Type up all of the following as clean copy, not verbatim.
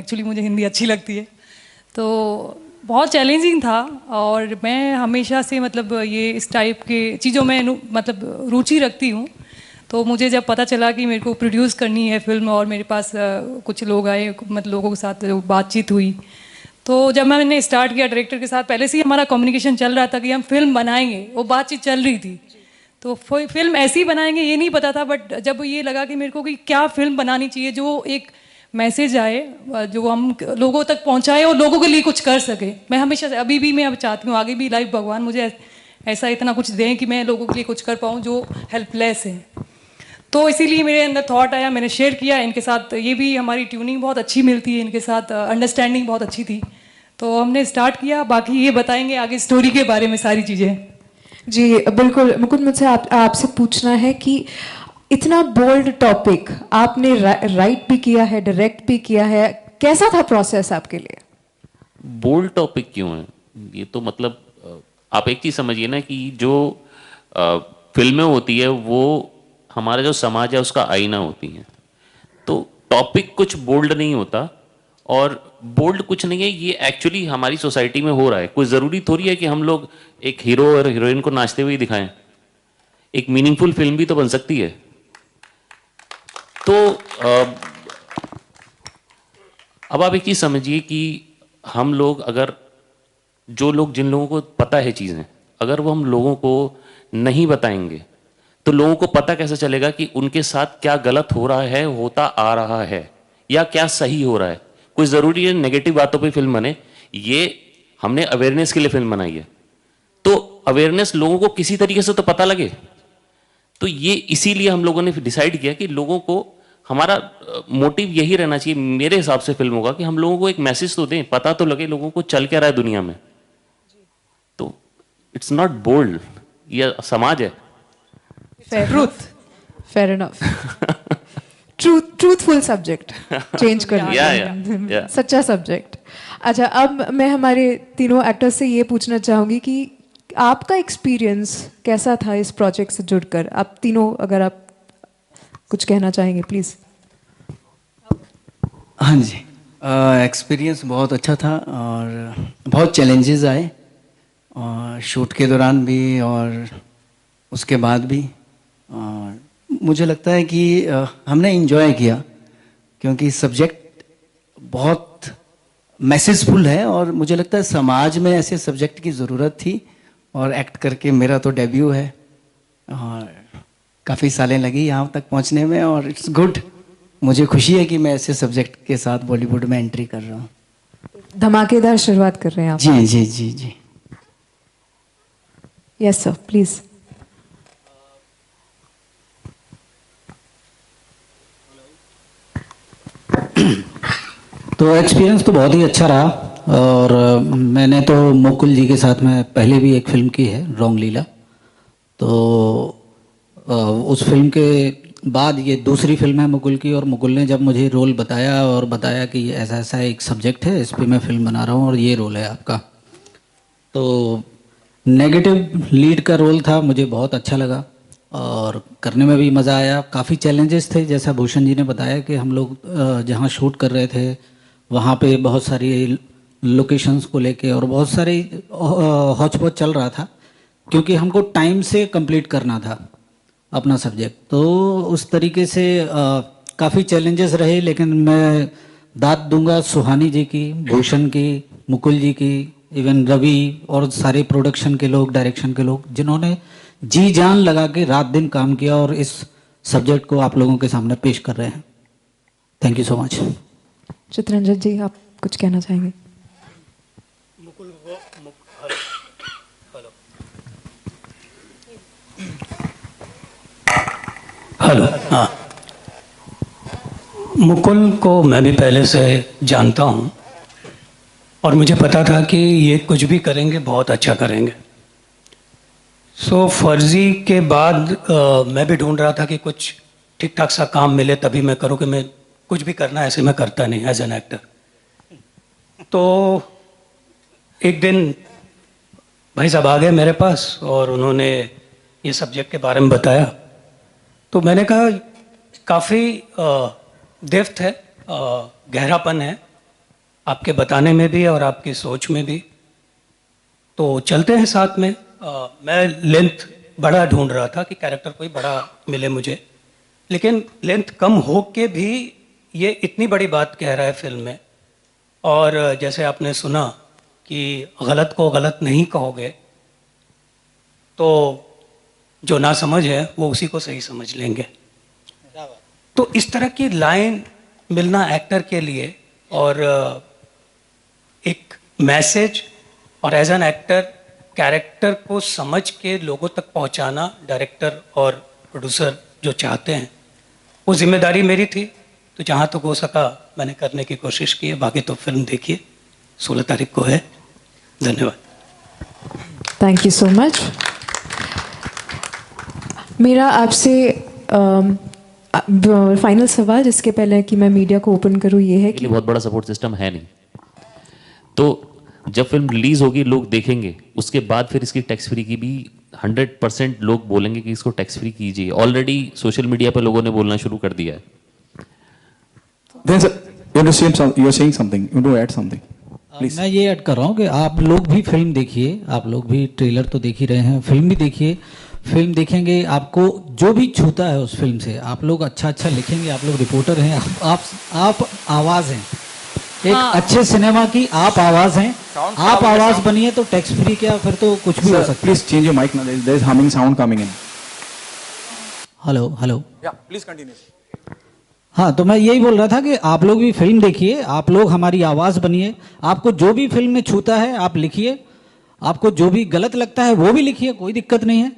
Actually मुझे हिंदी अच्छी लगती है। तो बहुत चैलेंजिंग था और मैं हमेशा से मतलब ये इस टाइप के चीज़ों में मतलब रुचि रखती हूँ। तो मुझे जब पता चला कि मेरे को प्रोड्यूस करनी है फिल्म और मेरे पास कुछ लोग आए, मतलब लोगों के साथ जो बातचीत हुई, तो जब मैंने स्टार्ट किया डायरेक्टर के साथ, पहले से ही हमारा कम्युनिकेशन चल रहा था कि हम फिल्म बनाएंगे, वो बातचीत चल रही थी। तो फिल्म ऐसी ही बनाएंगे ये नहीं पता था, बट जब ये लगा कि मेरे को कि क्या फिल्म बनानी चाहिए जो एक मैसेज आए, जो हम लोगों तक पहुंचाए और लोगों के लिए कुछ कर सके। मैं हमेशा से अभी भी मैं अब चाहती हूँ आगे भी लाइफ भगवान मुझे ऐसा इतना कुछ दें कि मैं लोगों के लिए कुछ कर पाऊँ जो हेल्पलेस है। तो इसीलिए मेरे अंदर थॉट आया, मैंने शेयर किया इनके साथ। ये भी हमारी ट्यूनिंग बहुत अच्छी मिलती है इनके साथ, अंडरस्टैंडिंग बहुत अच्छी थी, तो हमने स्टार्ट किया। बाकी ये बताएंगे आगे स्टोरी के बारे में सारी चीज़ें। जी बिल्कुल। मुकुल, मुझसे आपसे पूछना है कि इतना बोल्ड टॉपिक आपने राइट भी किया है, डायरेक्ट भी किया है, कैसा था प्रोसेस आपके लिए? बोल्ड टॉपिक क्यों है ये? तो मतलब आप एक चीज़ समझिए ना कि जो फिल्में होती है वो हमारा जो समाज है उसका आईना होती है। तो टॉपिक कुछ बोल्ड नहीं होता और बोल्ड कुछ नहीं है, ये एक्चुअली हमारी सोसाइटी में हो रहा है। कोई ज़रूरी थोड़ी है कि हम लोग एक हीरो और हीरोइन को नाचते हुए दिखाएं। एक मीनिंगफुल फिल्म भी तो बन सकती है। तो अब आप एक चीज़ समझिए कि हम लोग अगर जिन लोगों को पता है चीज़ें, अगर वो हम लोगों को नहीं बताएंगे तो लोगों को पता कैसे चलेगा कि उनके साथ क्या गलत हो रहा है, होता आ रहा है, या क्या सही हो रहा है। कोई ज़रूरी है नेगेटिव बातों पे फिल्म बने? ये हमने अवेयरनेस के लिए फिल्म बनाई है, तो अवेयरनेस लोगों को किसी तरीके से तो पता लगे। तो ये इसीलिए हम लोगों ने डिसाइड किया कि लोगों को, हमारा मोटिव यही रहना चाहिए मेरे हिसाब से फिल्मों का, कि हम लोगों को एक मैसेज तो दें, पता तो लगे लोगों को चल क्या रहा है दुनिया में। तो इट्स नॉट बोल्ड, ये समाज है। Truth, fair enough. Truthful subject change कर दिया, सच्चा सब्जेक्ट। अच्छा, अब मैं हमारे तीनों एक्टर्स से ये पूछना चाहूँगी कि आपका एक्सपीरियंस कैसा था इस प्रोजेक्ट से जुड़कर? आप तीनों अगर आप कुछ कहना चाहेंगे प्लीज़। हाँ जी, एक्सपीरियंस बहुत अच्छा था और बहुत चैलेंजेस आए, और शूट के दौरान भी और उसके बाद भी। और मुझे लगता है कि हमने इन्जॉय किया, क्योंकि सब्जेक्ट बहुत मैसेजफुल है और मुझे लगता है समाज में ऐसे सब्जेक्ट की ज़रूरत थी। और एक्ट करके मेरा तो डेब्यू है और काफ़ी सालें लगी यहाँ तक पहुँचने में, और इट्स गुड। मुझे खुशी है कि मैं ऐसे सब्जेक्ट के साथ बॉलीवुड में एंट्री कर रहा हूँ। धमाकेदार शुरुआत कर रहे हैं आप। जी जी जी जी। Yes sir, please. तो एक्सपीरियंस तो बहुत ही अच्छा रहा। और मैंने तो मुकुल जी के साथ में पहले भी एक फिल्म की है, रॉन्ग लीला। तो उस फिल्म के बाद ये दूसरी फिल्म है मुकुल की, और मुकुल ने जब मुझे रोल बताया और बताया कि ऐसा ऐसा एक सब्जेक्ट है, इस पर मैं फिल्म बना रहा हूँ और ये रोल है आपका, तो नेगेटिव लीड का रोल था। मुझे बहुत अच्छा लगा और करने में भी मज़ा आया। काफ़ी चैलेंजेस थे, जैसा भूषण जी ने बताया कि हम लोग जहाँ शूट कर रहे थे वहाँ पे बहुत सारी लोकेशंस को लेके और बहुत सारी हौच पौच चल रहा था, क्योंकि हमको टाइम से कंप्लीट करना था अपना सब्जेक्ट। तो उस तरीके से काफ़ी चैलेंजेस रहे, लेकिन मैं दाद दूंगा सुहानी जी की, भूषण की, मुकुल जी की, इवन रवि और सारे प्रोडक्शन के लोग, डायरेक्शन के लोग, जिन्होंने जी जान लगा के रात दिन काम किया और इस सब्जेक्ट को आप लोगों के सामने पेश कर रहे हैं। Thank you so much. Chitranjan ji, आप कुछ कहना चाहेंगे? हेलो। हाँ, मुकुल को मैं भी पहले से जानता हूँ और मुझे पता था कि ये कुछ भी करेंगे बहुत अच्छा करेंगे। सो फर्जी के बाद मैं भी ढूंढ रहा था कि कुछ ठीक ठाक सा काम मिले तभी मैं करूँ, कि मैं कुछ भी करना ऐसे मैं करता नहीं एज एन एक्टर। तो एक दिन भाई साहब आ गए मेरे पास और उन्होंने ये सब्जेक्ट के बारे में बताया। तो मैंने कहा काफ़ी डेप्थ है, गहरापन है आपके बताने में भी और आपकी सोच में भी। तो चलते हैं साथ में। मैं लेंथ बड़ा ढूंढ रहा था कि कैरेक्टर कोई बड़ा मिले मुझे, लेकिन लेंथ कम हो के भी ये इतनी बड़ी बात कह रहा है फिल्म में। और जैसे आपने सुना कि गलत को गलत नहीं कहोगे तो जो ना समझ है वो उसी को सही समझ लेंगे। तो इस तरह की लाइन मिलना एक्टर के लिए, और एक मैसेज और एज एन एक्टर कैरेक्टर को समझ के लोगों तक पहुंचाना, डायरेक्टर और प्रोड्यूसर जो चाहते हैं, वो जिम्मेदारी मेरी थी। तो जहाँ तक हो सका मैंने करने की कोशिश की है। बाकी तो फिल्म देखिए, 16 तारीख को है। धन्यवाद। Thank you so much. मेरा आपसे फाइनल सवाल, जिसके पहले कि मैं मीडिया को ओपन करूं, ये है कि बहुत बड़ा सपोर्ट सिस्टम है नहीं, तो जब फिल्म रिलीज होगी लोग देखेंगे, उसके बाद फिर इसकी टैक्स फ्री की भी 100% लोग बोलेंगे कि इसको टैक्स फ्री कीजिए। ऑलरेडी सोशल मीडिया पर लोगों ने बोलना शुरू कर दिया है। मैं ये ऐड कर रहा हूँ कि आप लोग भी फिल्म देखिए, आप लोग भी ट्रेलर तो देख ही रहे हैं, फिल्म भी देखिए। फिल्म देखेंगे, आपको जो भी छूता है उस फिल्म से, आप लोग अच्छा अच्छा लिखेंगे। आप लोग रिपोर्टर हैं, आप आवाज़ हैं एक अच्छे सिनेमा की, आप आवाज़ हैं। आप आवाज़ बनिए तो टैक्स फ्री क्या, फिर तो कुछ भी हो सकता है। Please change your mic, there is humming sound coming in. Hello hello, या प्लीज कंटिन्यू। हाँ, तो मैं यही बोल रहा था कि आप लोग भी फिल्म देखिए, आप लोग हमारी आवाज़ बनिए। आपको जो भी फिल्म में छूता है आप लिखिए, आपको जो भी गलत लगता है वो भी लिखिए, कोई दिक्कत नहीं है।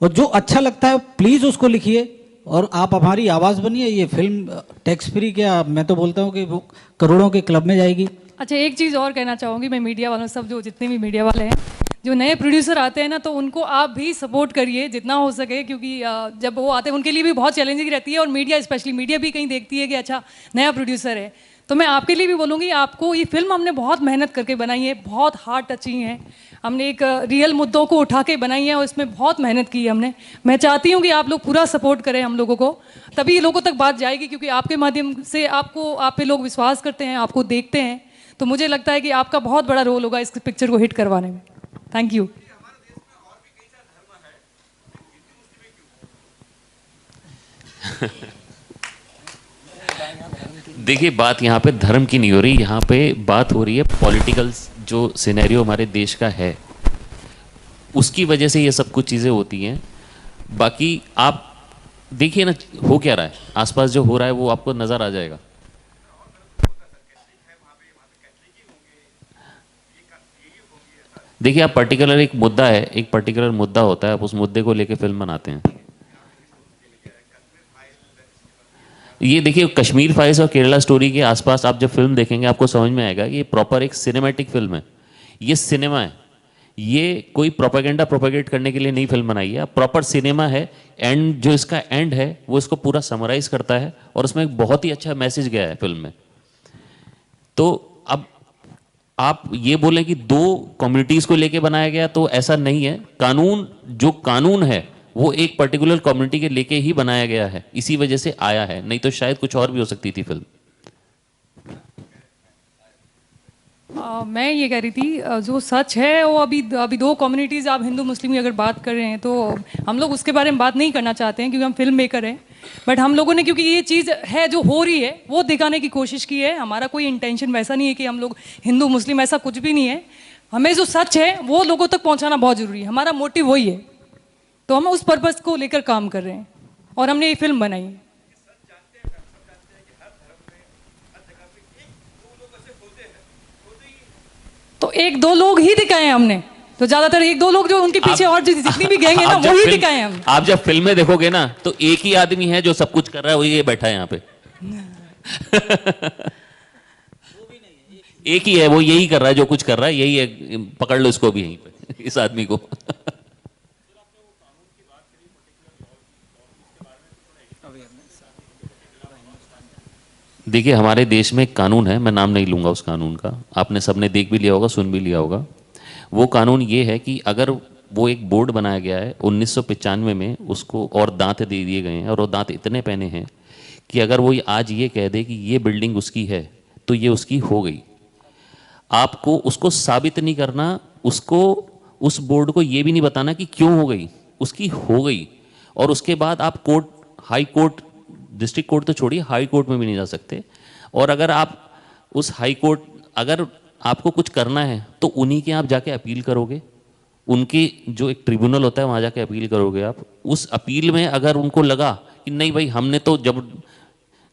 और जो अच्छा लगता है प्लीज़ उसको लिखिए, और आप हमारी आवाज़ बनिए। ये फिल्म टैक्स फ्री क्या, मैं तो बोलता हूँ कि वो करोड़ों के क्लब में जाएगी। अच्छा, एक चीज़ और कहना चाहूँगी मैं मीडिया वालों, सब जो जितने भी मीडिया वाले हैं, जो नए प्रोड्यूसर आते हैं ना, तो उनको आप भी सपोर्ट करिए जितना हो सके, क्योंकि जब वो आते हैं उनके लिए भी बहुत चैलेंजिंग रहती है। और मीडिया, स्पेशली मीडिया भी कहीं देखती है कि अच्छा नया प्रोड्यूसर है, तो मैं आपके लिए भी बोलूँगी, आपको ये फिल्म हमने बहुत मेहनत करके बनाई है, बहुत हार्ट टचिंग है। हमने एक रियल मुद्दों को उठा के बनाई है और इसमें बहुत मेहनत की है हमने। मैं चाहती हूँ कि आप लोग पूरा सपोर्ट करें हम लोगों को, तभी लोगों तक बात जाएगी, क्योंकि आपके माध्यम से आप पे लोग विश्वास करते हैं, आपको देखते हैं। तो मुझे लगता है कि आपका बहुत बड़ा रोल होगा इस पिक्चर को हिट करवाने में। Thank you. देखिए, बात यहाँ पे धर्म की नहीं हो रही, यहाँ पे बात हो रही है पॉलिटिकल जो सिनेरियो हमारे देश का है, उसकी वजह से ये सब कुछ चीज़ें होती हैं। बाकी आप देखिए ना हो क्या रहा है, आसपास जो हो रहा है वो आपको नज़र आ जाएगा। देखिए, आप पर्टिकुलर एक मुद्दा है, एक पर्टिकुलर मुद्दा होता है, आप उस मुद्दे को लेके फिल्म बनाते हैं। ये देखिए, कश्मीर फाइल्स और केरला स्टोरी के आसपास आप जब फिल्म देखेंगे आपको समझ में आएगा ये प्रॉपर एक सिनेमैटिक फिल्म है, ये सिनेमा है, ये कोई प्रोपेगेंडा प्रोपेगेट करने के लिए नहीं फिल्म बनाई है, प्रॉपर सिनेमा है। एंड जो इसका एंड है वो इसको पूरा समराइज करता है और उसमें एक बहुत ही अच्छा मैसेज गया है फिल्म में। तो अब आप ये बोलें कि दो कम्युनिटीज़ को लेके बनाया गया, तो ऐसा नहीं है। कानून, जो कानून है वो एक पर्टिकुलर कम्युनिटी के लेके ही बनाया गया है, इसी वजह से आया है, नहीं तो शायद कुछ और भी हो सकती थी फिल्म। मैं ये कह रही थी, जो सच है वो अभी दो कम्युनिटीज़, आप हिंदू मुस्लिम की अगर बात कर रहे हैं तो हम लोग उसके बारे में बात नहीं करना चाहते हैं, क्योंकि हम फिल्म मेकर हैं। बट हम लोगों ने, क्योंकि ये चीज़ है जो हो रही है, वो दिखाने की कोशिश की है। हमारा कोई इंटेंशन वैसा नहीं है कि हम लोग हिंदू मुस्लिम, ऐसा कुछ भी नहीं है। हमें जो सच है वो लोगों तक पहुँचाना बहुत ज़रूरी है, हमारा मोटिव वही है। तो हम उस पर्पज़ को लेकर काम कर रहे हैं और हमने ये फिल्म बनाई है। तो एक दो लोग ही दिखाए हैं हमने, तो ज्यादातर एक दो लोग जो उनके पीछे और जितनी भी गैंग है ना, वो ही दिखाए हैं हम। आप जब फिल्में देखोगे ना तो एक ही आदमी है जो सब कुछ कर रहा है, वही ये बैठा है यहाँ पे। एक ही है, वो यही कर रहा है, जो कुछ कर रहा है यही है, पकड़ लो इसको भी यहीं पे, इस आदमी को। देखिए, हमारे देश में एक कानून है, मैं नाम नहीं लूँगा उस कानून का, आपने सबने देख भी लिया होगा, सुन भी लिया होगा। वो कानून ये है कि अगर वो एक बोर्ड बनाया गया है 1995 में, उसको और दांत दे दिए गए हैं, और वो दांत इतने पहने हैं कि अगर वो आज ये कह दे कि ये बिल्डिंग उसकी है तो ये उसकी हो गई। आपको उसको साबित नहीं करना, उसको उस बोर्ड को ये भी नहीं बताना कि क्यों हो गई, उसकी हो गई। और उसके बाद आप court, high court, district court तो छोड़िए, हाई कोर्ट में भी नहीं जा सकते। और अगर आप उस हाई कोर्ट, अगर आपको कुछ करना है तो उन्हीं के आप जाके अपील करोगे, उनके जो एक ट्रिब्यूनल होता है वहाँ जाके अपील करोगे आप। उस अपील में अगर उनको लगा कि नहीं भाई हमने तो जब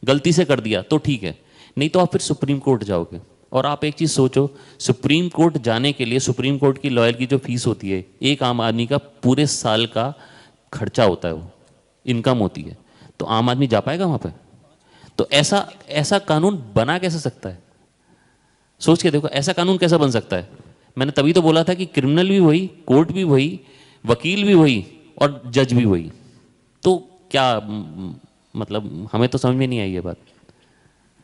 गलती से कर दिया तो ठीक है, नहीं तो आप फिर सुप्रीम कोर्ट जाओगे। और आप एक चीज़ सोचो, सुप्रीम कोर्ट जाने के लिए सुप्रीम कोर्ट की लॉयर की जो फीस होती है, एक आम आदमी का पूरे साल का खर्चा होता है, वो इनकम होती है। तो आम आदमी जा पाएगा वहाँ पे? तो ऐसा कानून बना कैसे सकता है? सोच के देखो, ऐसा कानून कैसा बन सकता है? मैंने तभी तो बोला था कि क्रिमिनल भी वही, कोर्ट भी वही, वकील भी वही और जज भी वही। तो क्या मतलब हमें तो समझ में नहीं आई ये बात।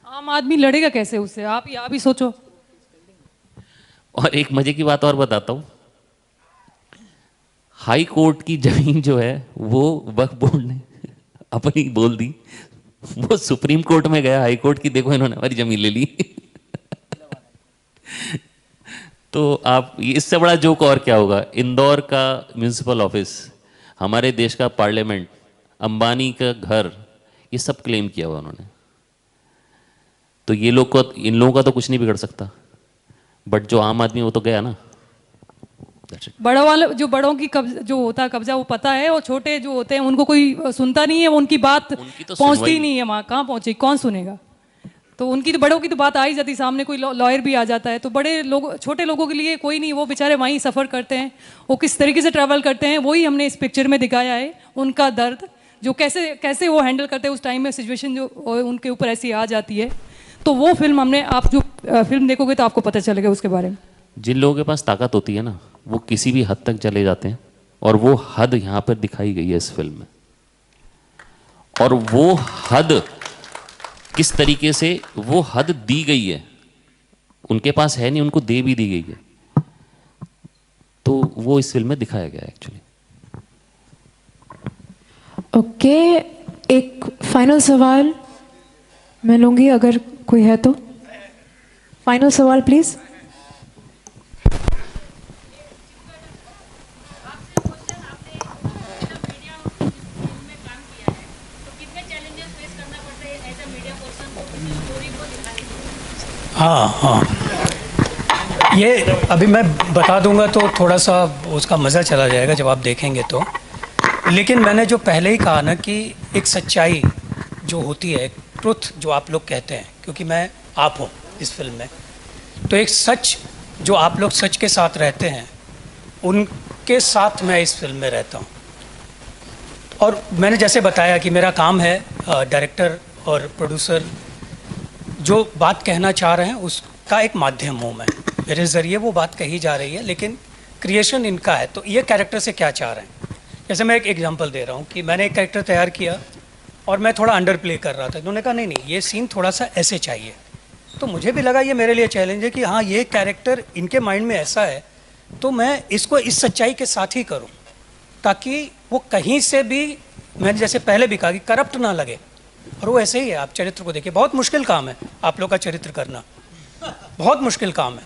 आम आदमी लड़ेगा कैसे उससे? आप ही सोचो। और एक मजे की बात और बताता हूँ, हाई कोर्ट की जमीन जो है वो वक्फ बोर्ड ने अपनी बोल दी, वो सुप्रीम कोर्ट में गया, हाई कोर्ट की देखो इन्होंने हमारी जमीन ले ली। तो आप इससे बड़ा जोक और क्या होगा? इंदौर का म्यूनिसिपल ऑफिस, हमारे देश का पार्लियामेंट, अंबानी का घर, ये सब क्लेम किया हुआ उन्होंने। तो ये लोग को, इन लोगों का तो कुछ नहीं बिगड़ सकता, बट जो आम आदमी वो तो गया ना। बड़ों वाले, जो बड़ों की जो होता है कब्जा, वो पता है, और छोटे जो होते हैं उनको कोई सुनता नहीं है, वो उनकी बात तो पहुंचती ही नहीं है वहाँ। कहाँ पहुंचे, कौन सुनेगा? तो उनकी तो, बड़ों की तो बात आ ही जाती, सामने कोई लॉयर भी आ जाता है। तो बड़े लोग, छोटे लोगों के लिए कोई नहीं, वो बेचारे वहीं सफ़र करते हैं। वो किस तरीके से ट्रैवल करते हैं वही हमने इस पिक्चर में दिखाया है, उनका दर्द, जो कैसे वो हैंडल करते हैं उस टाइम में, सिचुएशन जो उनके ऊपर ऐसी आ जाती है। तो वो फिल्म हमने, आप जो फिल्म देखोगे तो आपको पता चलेगा उसके बारे में। जिन लोगों के पास ताकत होती है ना, वो किसी भी हद तक चले जाते हैं, और वो हद यहाँ पर दिखाई गई है इस फिल्म में। और वो हद किस तरीके से वो हद दी गई है, उनके पास है नहीं, उनको दे भी दी गई है। तो वो इस फिल्म में दिखाया गया है एक्चुअली। ओके, एक फाइनल सवाल मैं लूंगी, अगर कोई है तो। फाइनल सवाल प्लीज। हाँ, ये अभी मैं बता दूंगा तो थोड़ा सा उसका मज़ा चला जाएगा जब आप देखेंगे तो। लेकिन मैंने जो पहले ही कहा ना कि एक सच्चाई जो होती है, एक ट्रुथ जो आप लोग कहते हैं, क्योंकि मैं आप हूँ इस फिल्म में, तो एक सच जो आप लोग सच के साथ रहते हैं, उनके साथ मैं इस फिल्म में रहता हूँ। और मैंने जैसे बताया कि मेरा काम है डायरेक्टर और प्रोड्यूसर जो बात कहना चाह रहे हैं उसका एक माध्यम हूँ मैं, मेरे ज़रिए वो बात कही जा रही है, लेकिन क्रिएशन इनका है। तो ये कैरेक्टर से क्या चाह रहे हैं, जैसे मैं एक एग्जांपल दे रहा हूँ कि मैंने एक कैरेक्टर तैयार किया और मैं थोड़ा अंडर प्ले कर रहा था। इन्होंने कहा नहीं ये सीन थोड़ा सा ऐसे चाहिए। तो मुझे भी लगा ये मेरे लिए चैलेंज है कि हाँ, ये कैरेक्टर इनके माइंड में ऐसा है, तो मैं इसको इस सच्चाई के साथ ही करूँ ताकि वो कहीं से भी, मैंने जैसे पहले भी कहा कि करप्ट ना लगे। और वो ऐसे ही है। आप चरित्र को देखिए, बहुत मुश्किल काम है आप लोग का चरित्र करना, बहुत मुश्किल काम है,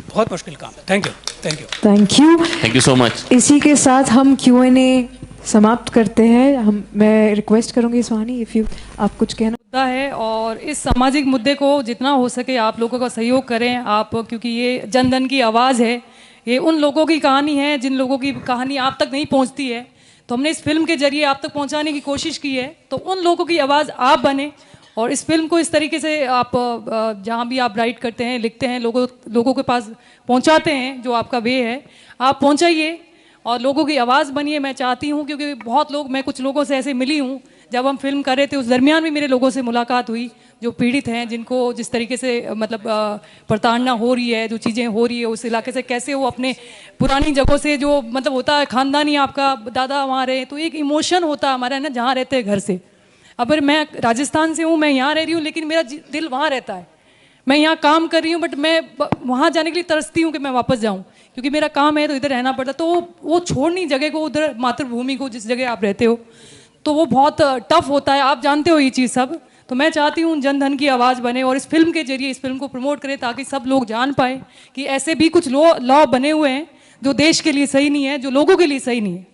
बहुत मुश्किल काम है। Thank you, thank you, thank you, thank you so much. इसी के साथ हम Q&A समाप्त करते हैं। मैं रिक्वेस्ट करूंगी सुहानी, इफ यू आप कुछ कहना मुद्दा है, और इस सामाजिक मुद्दे को जितना हो सके आप लोगों का सहयोग करें आप, क्योंकि ये जन धन की आवाज़ है, ये उन लोगों की कहानी है जिन लोगों की कहानी आप तक नहीं पहुंचती है। तो हमने इस फिल्म के जरिए आप तक पहुंचाने की कोशिश की है। तो उन लोगों की आवाज़ आप बने, और इस फिल्म को इस तरीके से आप जहाँ भी आप राइट करते हैं, लिखते हैं, लोगों के पास पहुंचाते हैं, जो आपका वे है आप पहुंचाइए और लोगों की आवाज़ बनिए। मैं चाहती हूँ, क्योंकि बहुत लोग, मैं कुछ लोगों से ऐसे मिली हूँ, जब हम फिल्म कर रहे थे उस दरमियान भी मेरे लोगों से मुलाकात हुई जो पीड़ित हैं, जिनको जिस तरीके से मतलब प्रताड़ना हो रही है, जो चीज़ें हो रही है उस इलाके से, कैसे वो अपने पुरानी जगहों से, जो मतलब होता है ख़ानदानी, आपका दादा वहाँ रहे, तो एक इमोशन होता है हमारा ना, जहाँ रहते हैं घर से। अगर मैं राजस्थान से हूँ, मैं यहाँ रह रही हूँ, लेकिन मेरा दिल वहाँ रहता है। मैं यहाँ काम कर रही हूँ, बट मैं वहाँ जाने के लिए तरसती हूँ कि मैं वापस जाऊँ, क्योंकि मेरा काम है तो इधर रहना पड़ता। तो वो छोड़नी जगह को, उधर मातृभूमि को, जिस जगह आप रहते हो, तो वो बहुत टफ होता है, आप जानते हो ये चीज़ सब। तो मैं चाहती हूँ जन धन की आवाज़ बने और इस फिल्म के जरिए इस फिल्म को प्रमोट करें ताकि सब लोग जान पाए कि ऐसे भी कुछ लॉ बने हुए हैं जो देश के लिए सही नहीं है, जो लोगों के लिए सही नहीं है।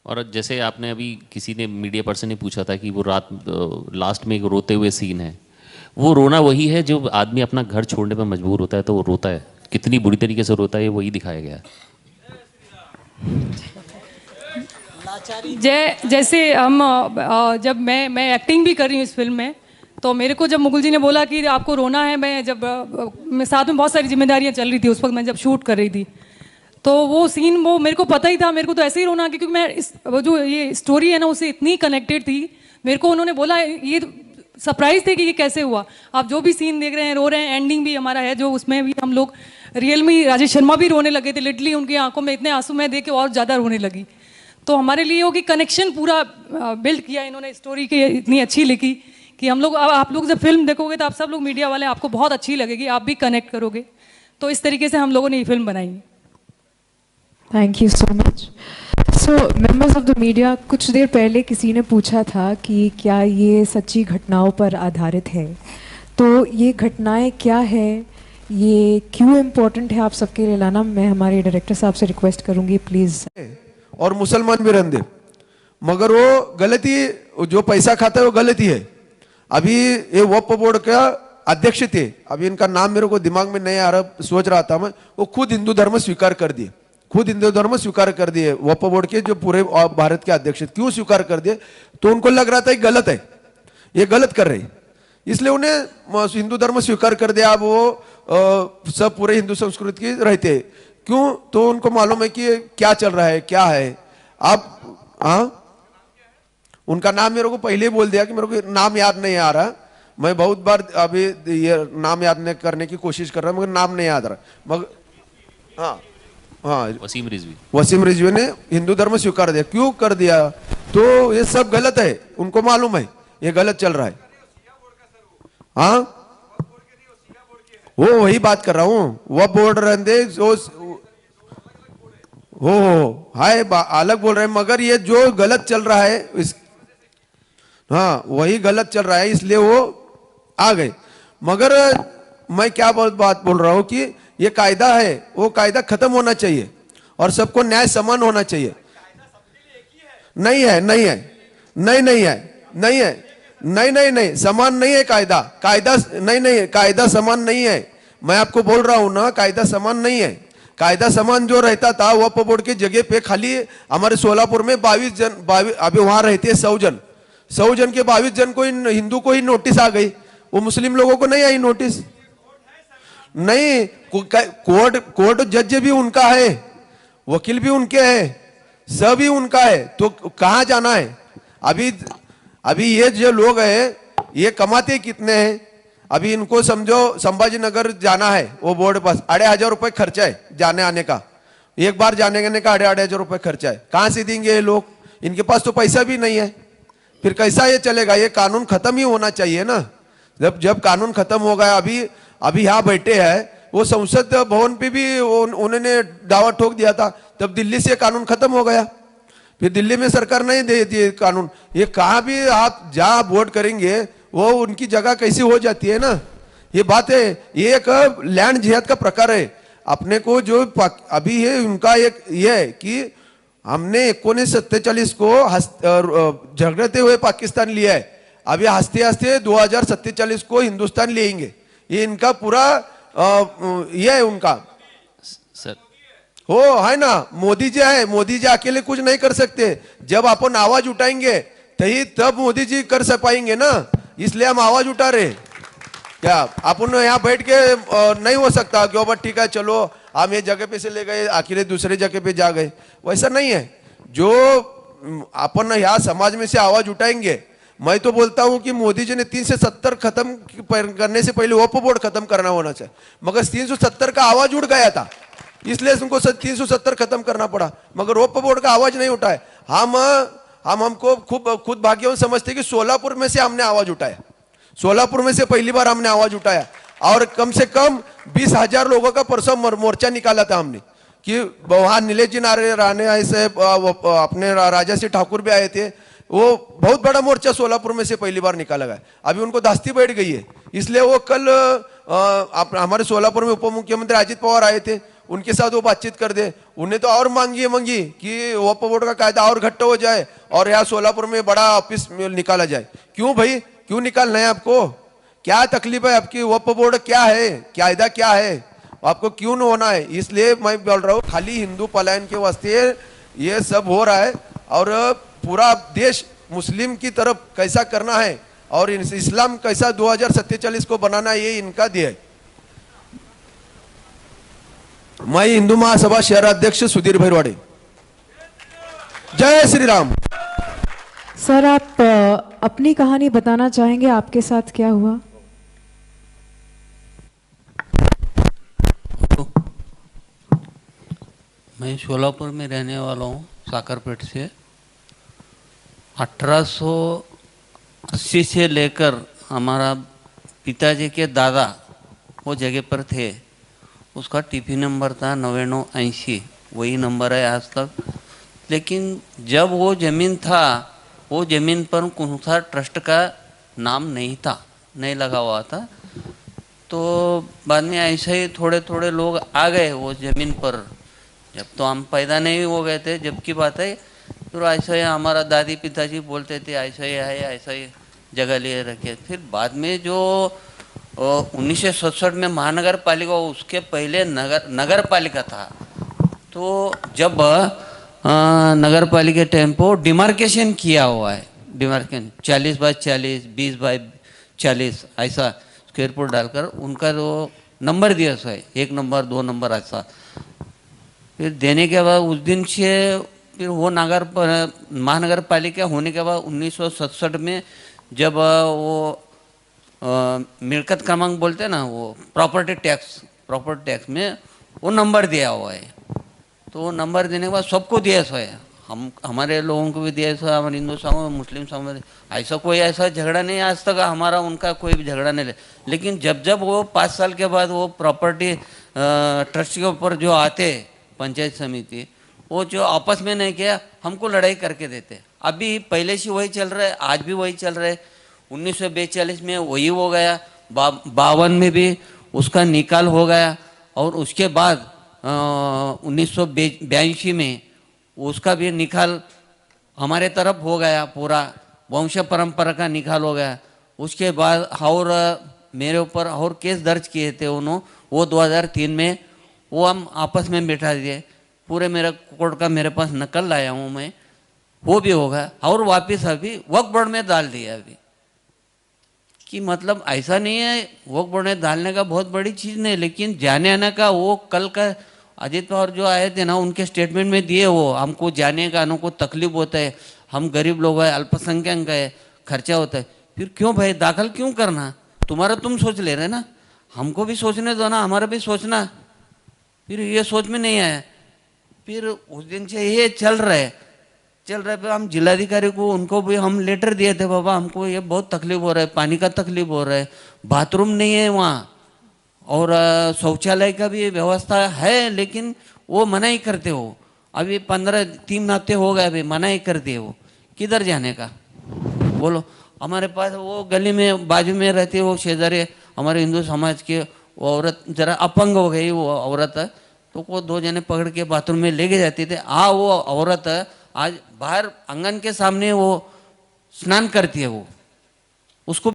और जैसे आपने अभी किसी ने मीडिया पर्सन ने पूछा था कि वो रात लास्ट में एक रोते हुए सीन है, वो रोना वही है जो आदमी अपना घर छोड़ने पर मजबूर होता है तो वो रोता है, कितनी बुरी तरीके से रोता है वही दिखाया गया है। जैसे हम जब मैं एक्टिंग भी कर रही हूँ इस फिल्म में, तो मेरे को जब मुकुल जी ने बोला कि आपको रोना है, मैं साथ में बहुत सारी जिम्मेदारियाँ चल रही थी उस वक्त, मैं जब शूट कर रही थी, तो वो सीन वो मेरे को पता ही था, मेरे को तो ऐसे ही रोना क्योंकि मैं वो जो ये स्टोरी है ना उससे इतनी कनेक्टेड थी। मेरे को उन्होंने बोला, ये सरप्राइज थे कि ये कैसे हुआ। आप जो भी सीन देख रहे हैं रो रहे हैं, एंडिंग भी हमारा है जो उसमें भी हम लोग रियल में राजेश शर्मा भी रोने लगे थे, लिटरली उनकी आंखों में इतने आंसू मैं देख के और ज़्यादा रोने लगी। तो हमारे लिए वो कि कनेक्शन पूरा बिल्ड किया इन्होंने, स्टोरी की इतनी अच्छी लिखी कि हम लोग, आप लोग जब फिल्म देखोगे तो आप सब लोग मीडिया वाले आपको बहुत अच्छी लगेगी, आप भी कनेक्ट करोगे। तो इस तरीके से हम लोगों ने ये फिल्म बनाई। Thank you so much. So members of the media, कुछ देर पहले किसी ने पूछा था कि क्या ये सच्ची घटनाओं पर आधारित है, तो ये घटनाएं क्या है, ये क्यों इम्पोर्टेंट है आप सबके लिए लाना, मैं हमारे डायरेक्टर साहब से रिक्वेस्ट करूंगी प्लीज़। और मुसलमान भी रहते, मगर वो गलती, जो पैसा खाता है वो गलती है। अभी ये वक्फ बोर्ड का अध्यक्ष थे, अभी इनका नाम मेरे को दिमाग में नहीं आ रहा, सोच रहा था मैं, वो खुद हिंदू धर्म स्वीकार कर दिए, खुद हिंदू धर्म स्वीकार कर दिए वक्फ बोर्ड के जो पूरे भारत के अध्यक्ष। क्यों स्वीकार कर दिए? तो उनको लग रहा था कि गलत है, ये गलत कर रहे, इसलिए उन्हें हिंदू धर्म स्वीकार कर दिया। अब वो सब पूरे हिंदू संस्कृति के रहते। क्यों? तो उनको मालूम है कि क्या चल रहा है, क्या है। आप उनका नाम मेरे को पहले ही बोल दिया कि मेरे को नाम याद नहीं आ रहा, मैं बहुत बार अभी ये नाम याद नहीं करने की कोशिश कर रहा हूं, मगर नाम नहीं याद रहा। मगर हाँ, वसीम रिजवी ने हिंदू धर्म स्वीकार दिया। क्यों कर दिया? तो ये सब गलत है, उनको मालूम है ये गलत चल रहा है। हाँ, वो वही बात कर रहा हूँ, वह बोर्ड रहते हो हाय अलग बोल रहे हैं, मगर ये जो गलत चल रहा है हाँ वही गलत चल रहा है, इसलिए वो आ गए। मगर मैं क्या बात बोल रहा हूँ कि ये कायदा है, वो कायदा खत्म होना चाहिए और सबको न्याय समान होना चाहिए। नहीं है, नहीं है, नहीं नहीं है, नहीं है, नहीं नहीं नहीं, समान नहीं है कायदा, कायदा नहीं नहीं, कायदा समान नहीं है। मैं आपको बोल रहा हूं ना, कायदा समान नहीं है। कायदा समान जो रहता था वक्फ बोर्ड की जगह पे खाली हमारे सोलापुर में 22 जन, अभी वहां रहते हैं 100 जन के 22 जन को हिंदू को ही नोटिस आ गई, वो मुस्लिम लोगों को नहीं आई नोटिस। नहीं, कोर्ट जज भी उनका है, वकील भी उनके हैं, सब ही उनका है, तो कहां जाना है? अभी ये जो लोग हैं ये कमाते कितने हैं? अभी इनको समझो संभाजी नगर जाना है, वो बोर्ड पास 2,500 रुपए खर्चा है जाने आने का, एक बार जाने आने का 2,500 रुपए खर्चा है। कहां से देंगे ये लोग? इनके पास तो पैसा भी नहीं है, फिर कैसा ये चलेगा? ये कानून खत्म ही होना चाहिए ना। जब कानून खत्म हो गया, अभी यहाँ बैठे हैं, वो संसद भवन पे भी उन्होंने दावा ठोक दिया था, तब दिल्ली से कानून खत्म हो गया, फिर दिल्ली में सरकार नहीं देती है कानून। ये कहाँ भी आप जहाँ वोट करेंगे वो उनकी जगह कैसी हो जाती है ना, ये बात है। ये एक लैंड जिहाद का प्रकार है। अपने को जो अभी है उनका एक ये है कि हमने 1947 को झगड़ते हुए पाकिस्तान लिया है, अभी हंसते हंसते 2047 को हिंदुस्तान लेंगे, ये इनका पूरा ये है उनका सर। हो है ना, मोदी जी है, मोदी जी अकेले कुछ नहीं कर सकते, जब अपन आवाज उठाएंगे तब मोदी जी कर पाएंगे ना, इसलिए हम आवाज उठा रहे। क्या अपन यहाँ बैठ के नहीं हो सकता कि बाबा ठीक है चलो हम ये जगह पे से ले गए अकेले दूसरे जगह पे जा गए, वैसा नहीं है। जो अपन यहाँ समाज में से आवाज उठाएंगे, मैं तो बोलता हूं कि मोदी जी ने 370 खत्म करने से पहले वक्फ बोर्ड खत्म करना होना चाहिए, मगर 370 का आवाज उठ गया था, इसलिए उनको 370 खत्म करना पड़ा, मगर वक्फ बोर्ड का आवाज नहीं उठाए। हमको खुद भाग्यवान समझते कि सोलापुर में से हमने आवाज उठाया, सोलापुर में से पहली बार हमने आवाज उठाया, और कम से कम 20,000 लोगों का परसों मोर्चा निकाला था हमने, कि वहां नीलेश जी राणे ऐसे अपने राजा सिंह ठाकुर भी आए थे, वो बहुत बड़ा मोर्चा सोलापुर में से पहली बार निकाला गया। अभी उनको दास्ती बैठ गई है, इसलिए वो कल हमारे सोलापुर में उप मुख्यमंत्री अजित पवार आए थे, उनके साथ वो बातचीत कर दे। उन्हें तो और मांगी कि वक्फ बोर्ड का कायदा और घट्ट हो जाए और यहाँ सोलापुर में बड़ा ऑफिस निकाला जाए। क्यों भाई, क्यों निकालना है आपको? क्या तकलीफ है आपकी? वक्फ बोर्ड क्या है, कायदा क्या है, आपको क्यों न होना है? इसलिए मैं बोल रहा हूँ खाली हिंदू पलायन के वास्ते ये सब हो रहा है, और पूरा देश मुस्लिम की तरफ कैसा करना है और इस्लाम कैसा 2047 को बनाना है, ये इनका ध्येय है। मैं हिंदू महासभा शहराध्यक्ष सुधीर भैरवाड़े। जय श्री राम। सर, आप अपनी कहानी बताना चाहेंगे, आपके साथ क्या हुआ? मैं शोलापुर में रहने वाला हूँ, साकरपेट से। 1880 से लेकर हमारा पिताजी के दादा वो जगह पर थे, उसका टीपी नंबर था 9980, वही नंबर है आज तक। लेकिन जब वो ज़मीन था, वो ज़मीन पर कौन सा ट्रस्ट का नाम नहीं था, नहीं लगा हुआ था। तो बाद में ऐसे ही थोड़े थोड़े लोग आ गए वो ज़मीन पर, जब तो हम पैदा नहीं हो गए थे जब की बात है। तो ऐसा ही हमारा दादी पिताजी बोलते थे ऐसा ही है, ऐसा ही जगह ले रखे। फिर बाद में जो 1967 में महानगर पालिका, उसके पहले नगर पालिका था। तो जब नगर पालिका टाइम पर डिमार्केशन किया हुआ है, डिमार्केशन 40 बाय 40, 20 बाय 40 ऐसा स्क्वायर फुट डालकर उनका जो नंबर दिया है, 1 नंबर 2 नंबर ऐसा। फिर देने के बाद उस दिन से फिर वो महानगर पालिका होने के बाद 1967 में जब वो मिल्कत क्रमांक बोलते हैं ना, वो प्रॉपर्टी टैक्स में वो नंबर दिया हुआ है। तो वो नंबर देने के बाद सबको दिया है, हमारे लोगों को भी दिया है, हमारे हिंदू समाज, मुस्लिम समाज, ऐसा कोई ऐसा झगड़ा नहीं आज तक हमारा उनका कोई भी झगड़ा नहीं। लेकिन जब वो 5 साल के बाद वो प्रॉपर्टी ट्रस्ट के ऊपर जो आते पंचायत समिति, वो जो आपस में नहीं किया, हमको लड़ाई करके देते। अभी पहले से वही चल रहा है, आज भी वही चल रहा है। 1942 में वही हो गया, 52 में भी उसका निकाल हो गया, और उसके बाद 1982 में उसका भी निकाल हमारे तरफ हो गया, पूरा वंश परंपरा का निकाल हो गया। उसके बाद और मेरे ऊपर और केस दर्ज किए थे उन्होंने, वो 2003 में वो हम आपस में बैठा दिए। पूरे मेरा कोर्ट का मेरे पास नकल लाया हूँ मैं, वो भी होगा। और वापस अभी वक्फ बोर्ड में डाल दिया अभी, कि मतलब ऐसा नहीं है वक्फ बोर्ड में डालने का बहुत बड़ी चीज़ नहीं, लेकिन जाने आने का वो कल का अजित पवार जो आए थे ना, उनके स्टेटमेंट में दिए, वो हमको जाने का आने को तकलीफ होता है, हम गरीब लोग हैं, अल्पसंख्यक है, खर्चा होता है। फिर क्यों भाई दाखिल क्यों करना? तुम्हारा तुम सोच ले रहे ना, हमको भी सोचने दो ना, हमारा भी सोचना। फिर ये सोच में नहीं आया। फिर उस दिन से ये चल रहा है। फिर हम जिलाधिकारी को, उनको भी हम लेटर दिए थे, बाबा हमको ये बहुत तकलीफ हो रहा है, पानी का तकलीफ हो रहा है, बाथरूम नहीं है वहाँ, और शौचालय का भी व्यवस्था है, लेकिन वो मना ही करते हो। अभी 3 हफ्ते हो गए, अभी मना ही करते हो। किधर जाने का बोलो? हमारे पास वो गली में बाजू में रहती है, वो शेजारी हमारे हिंदू समाज के, वो औरत जरा अपंग हो गई, वो औरत, तो वो 2 जने पकड़ के बाथरूम में लेके जाते थे। वो औरत आज बाहर आंगन के सामने वो स्नान करती है, वो उसको